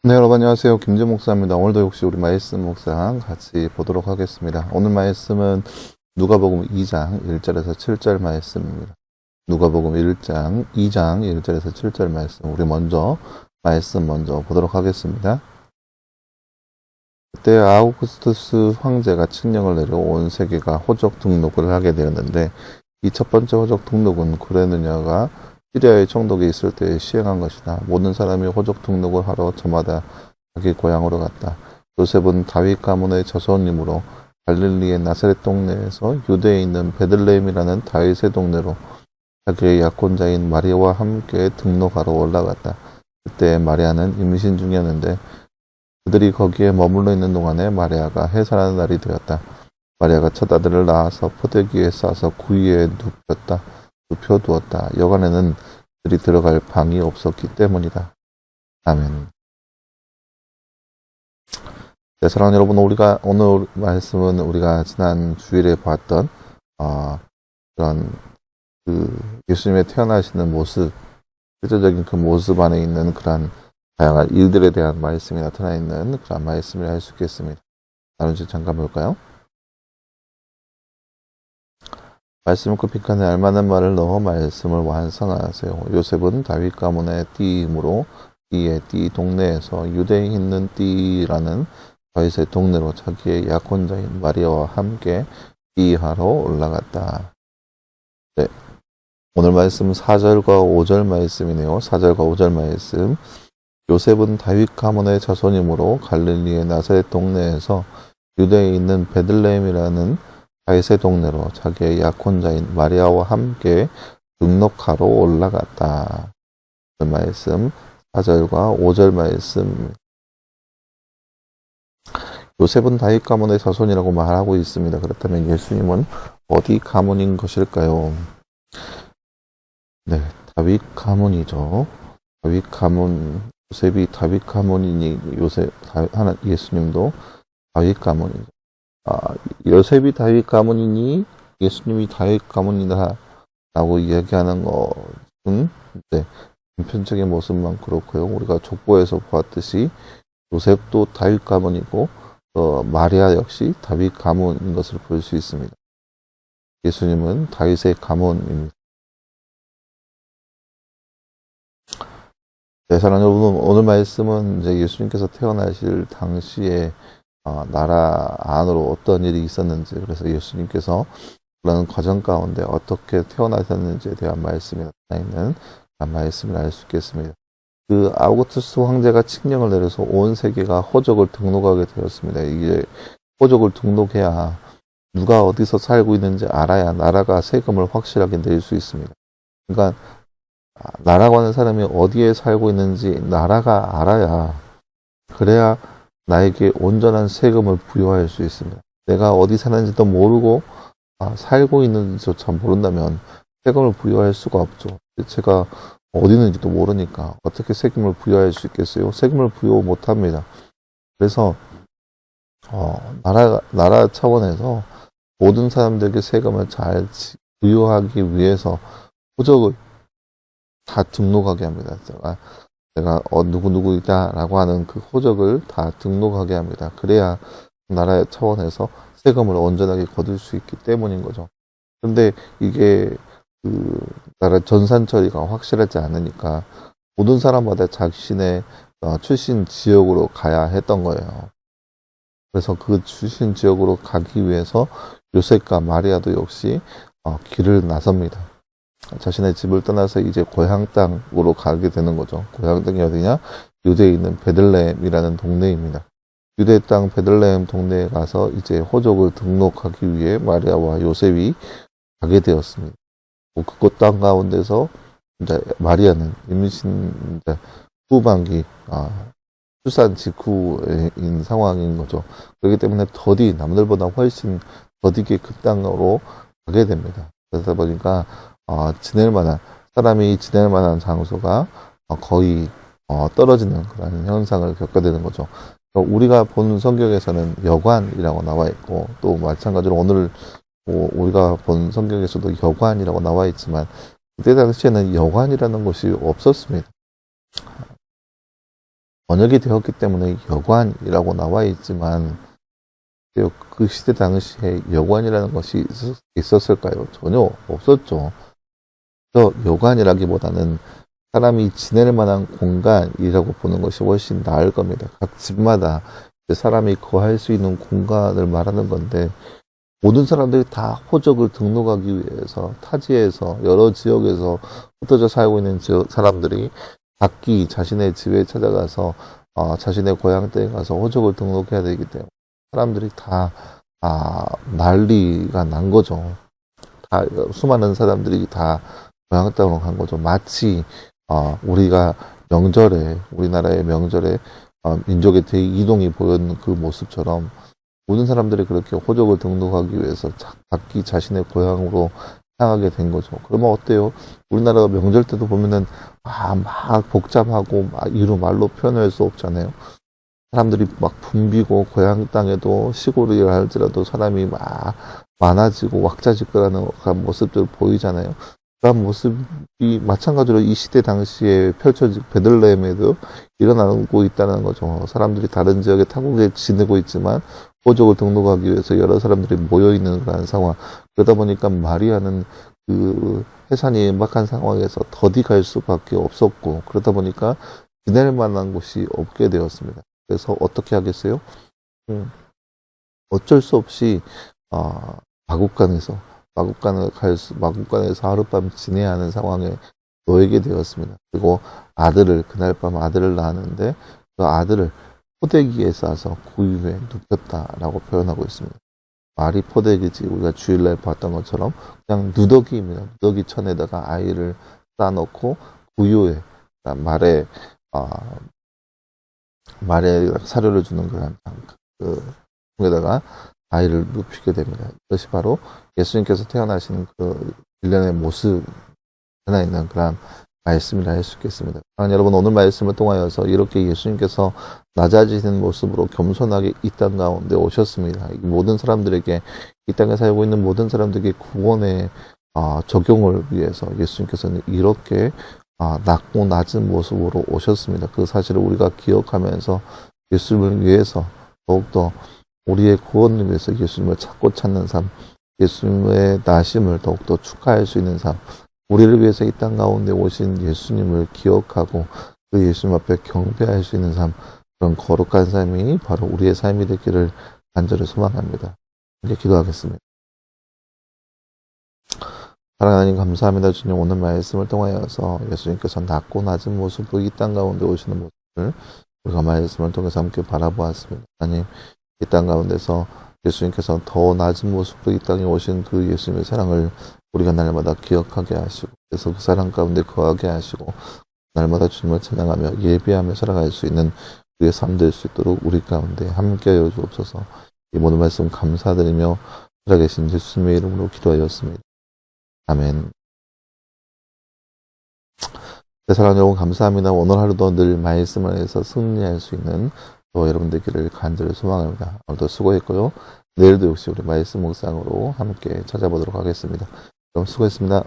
네, 여러분 안녕하세요. 김재 목사입니다. 오늘도 역시 우리 말씀 묵상 같이 보도록 하겠습니다. 오늘 말씀은 누가복음 2장 1절에서 7절 말씀입니다. 누가복음 1장 2장 1절에서 7절 말씀. 우리 말씀 먼저 보도록 하겠습니다. 그때 아우구스투스 황제가 칙령을 내려 온 세계가 호적 등록을 하게 되었는데, 이 첫 번째 호적 등록은 구레느냐가 시리아의 총독이 있을 때 시행한 것이다. 모든 사람이 호적 등록을 하러 저마다 자기 고향으로 갔다. 요셉은 다윗 가문의 자손이므로 갈릴리의 나사렛 동네에서 유대에 있는 베들레헴이라는 다윗의 동네로 자기의 약혼자인 마리아와 함께 등록하러 올라갔다. 그때 마리아는 임신 중이었는데 그들이 거기에 머물러 있는 동안에 마리아가 해산하는 날이 되었다. 마리아가 첫 아들을 낳아서 포대기에 싸서 구유에 눕혀두었다. 여간에는 그들이 들어갈 방이 없었기 때문이다. 아멘. 네, 사랑하는 여러분, 오늘 말씀은 우리가 지난 주일에 봤던 그런 예수님의 태어나시는 모습, 실제적인 그 모습 안에 있는 그런 다양한 일들에 대한 말씀이 나타나 있는 그런 말씀을 할 수 있겠습니다. 나머지 잠깐 볼까요? 말씀 끝편에 알만한 말을 넣어 말씀을 완성하세요. 요셉은 다윗 가문의 띠이므로 띠의 띠 동네에서 유대에 있는 띠라는 다윗의 동네로 자기의 약혼자인 마리아와 함께 띠하러 올라갔다. 네. 오늘 말씀 4절과 5절 말씀이네요. 4절과 5절 말씀. 요셉은 다윗 가문의 자손이므로 갈릴리의 나사렛 동네에서 유대에 있는 베들레헴이라는 다윗의 동네로 자기의 약혼자인 마리아와 함께 등록하러 올라갔다. 그 말씀 4절과 5절 말씀. 요셉은 다윗 가문의 자손이라고 말하고 있습니다. 그렇다면 예수님은 어디 가문인 것일까요? 네, 다윗 가문이죠. 다윗 가문, 요셉이 다윗 가문이니 예수님도 다윗 가문이죠. 요셉이 다윗 가문이니 예수님이 다윗 가문이다 라고 이야기하는 것은 단편적인 모습만 그렇고요. 우리가 족보에서 보았듯이 요셉도 다윗 가문이고 마리아 역시 다윗 가문인 것을 볼 수 있습니다. 예수님은 다윗의 가문입니다. 네, 사랑하는 여러분, 오늘 말씀은 이제 예수님께서 태어나실 당시에 나라 안으로 어떤 일이 있었는지, 그래서 예수님께서 그런 과정 가운데 어떻게 태어나셨는지에 대한 말씀이 나타나 있는 말씀을 알 수 있겠습니다. 그 아우구스투스 황제가 칙령을 내려서 온 세계가 호적을 등록하게 되었습니다. 이게 호적을 등록해야 누가 어디서 살고 있는지 알아야 나라가 세금을 확실하게 낼 수 있습니다. 그러니까 나라고 하는 사람이 어디에 살고 있는지 나라가 알아야, 그래야 나에게 온전한 세금을 부여할 수 있습니다. 내가 어디 사는지도 모르고 살고 있는지조차 모른다면 세금을 부여할 수가 없죠. 제가 어디 있는지도 모르니까 어떻게 세금을 부여할 수 있겠어요? 세금을 부여 못합니다. 그래서 나라 차원에서 모든 사람들에게 세금을 잘 부여하기 위해서 호적을 다 등록하게 합니다. 내가 누구누구이다라고 하는 그 호적을 다 등록하게 합니다. 그래야 나라의 차원에서 세금을 온전하게 거둘 수 있기 때문인 거죠. 근데 이게 나라 전산 처리가 확실하지 않으니까 모든 사람마다 자신의 출신 지역으로 가야 했던 거예요. 그래서 그 출신 지역으로 가기 위해서 요셉과 마리아도 역시 길을 나섭니다. 자신의 집을 떠나서 이제 고향 땅으로 가게 되는 거죠. 고향 땅이 어디냐? 유대에 있는 베들레헴이라는 동네입니다. 유대 땅 베들레헴 동네에 가서 이제 호적을 등록하기 위해 마리아와 요셉이 가게 되었습니다. 그곳 땅 가운데서 이제 마리아는 임신 후반기, 출산 직후인 상황인 거죠. 그렇기 때문에 남들보다 훨씬 더디게 그 땅으로 가게 됩니다. 그러다 보니까 사람이 지낼 만한 장소가 거의 떨어지는 그런 현상을 겪게 되는 거죠. 우리가 본 성경에서는 여관이라고 나와 있고, 또 마찬가지로 오늘 우리가 본 성경에서도 여관이라고 나와 있지만, 그때 당시에는 여관이라는 것이 없었습니다. 번역이 되었기 때문에 여관이라고 나와 있지만 그 시대 당시에 여관이라는 것이 있었을까요? 전혀 없었죠. 그래서 여관이라기보다는 사람이 지낼 만한 공간이라고 보는 것이 훨씬 나을 겁니다. 각 집마다 사람이 거할 수 있는 공간을 말하는 건데 모든 사람들이 다 호적을 등록하기 위해서 타지에서 여러 지역에서 흩어져 살고 있는 사람들이 각기 자신의 집에 찾아가서 자신의 고향 땅에 가서 호적을 등록해야 되기 때문에 사람들이 다 난리가 난 거죠. 다 수많은 사람들이 다 고향 땅으로 간 거죠. 마치 우리가 명절에 우리나라의 명절에 민족의 대이동이 보였는 그 모습처럼 모든 사람들이 그렇게 호적을 등록하기 위해서 각기 자신의 고향으로 향하게 된 거죠. 그러면 어때요? 우리나라 명절 때도 보면은 막 복잡하고 이루 말로 표현할 수 없잖아요. 사람들이 막 붐비고 고향 땅에도 시골이라 할지라도 사람이 막 많아지고 왁자지껄하는 그런 모습들 보이잖아요. 그런 모습이 마찬가지로 이 시대 당시에 펼쳐진 베들레헴에도 일어나고 있다는 거죠. 사람들이 다른 지역에 타국에 지내고 있지만 호적을 등록하기 위해서 여러 사람들이 모여 있는 그런 상황. 그러다 보니까 마리아는 그 해산이 임박한 상황에서 더디 갈 수밖에 없었고 그러다 보니까 지낼 만한 곳이 없게 되었습니다. 그래서 어떻게 하겠어요? 어쩔 수 없이 마국간에서 하룻밤 지내야 하는 상황에 놓이게 되었습니다. 그리고 그날 밤 아들을 낳았는데 그 아들을 포대기에 싸서 구유에 눕혔다라고 표현하고 있습니다. 말이 포대기지 우리가 주일날 봤던 것처럼 그냥 누더기입니다. 누더기 천에다가 아이를 싸놓고 구유에 말에 사료를 주는 그런 통에다가 아이를 눕히게 됩니다. 이것이 바로 예수님께서 태어나신 그 일련의 모습 하나 있는 그런 말씀이라 할 수 있겠습니다. 여러분 오늘 말씀을 통하여서 이렇게 예수님께서 낮아지는 모습으로 겸손하게 이 땅 가운데 오셨습니다. 이 모든 사람들에게 이 땅에 살고 있는 모든 사람들에게 구원의 적용을 위해서 예수님께서는 이렇게 낮고 낮은 모습으로 오셨습니다. 그 사실을 우리가 기억하면서 예수님을 위해서 더욱더 우리의 구원을 위해서 예수님을 찾고 찾는 삶, 예수님의 나심을 더욱더 축하할 수 있는 삶, 우리를 위해서 이 땅 가운데 오신 예수님을 기억하고 그 예수님 앞에 경배할 수 있는 삶, 그런 거룩한 삶이 바로 우리의 삶이 되기를 간절히 소망합니다. 이제 기도하겠습니다. 사랑하는 하나님 감사합니다. 주님 오늘 말씀을 통하여서 예수님께서 낮고 낮은 모습으로 이 땅 가운데 오시는 모습을 우리가 말씀을 통해서 함께 바라보았습니다. 하나님 이 땅 가운데서 예수님께서 더 낮은 모습으로 이 땅에 오신 그 예수님의 사랑을 우리가 날마다 기억하게 하시고 그래서 그 사랑 가운데 거하게 하시고 날마다 주님을 찬양하며 예배하며 살아갈 수 있는 우리의 삶 될 수 있도록 우리 가운데 함께하여 주옵소서. 이 모든 말씀 감사드리며 살아계신 예수님의 이름으로 기도하였습니다. 아멘. 사랑하는 여러분 감사합니다. 오늘 하루도 늘 말씀을 해서 승리할 수 있는 또 여러분 되기를 간절히 소망합니다. 오늘도 수고했고요. 내일도 역시 우리 말씀 묵상으로 함께 찾아보도록 하겠습니다. 그럼 수고했습니다.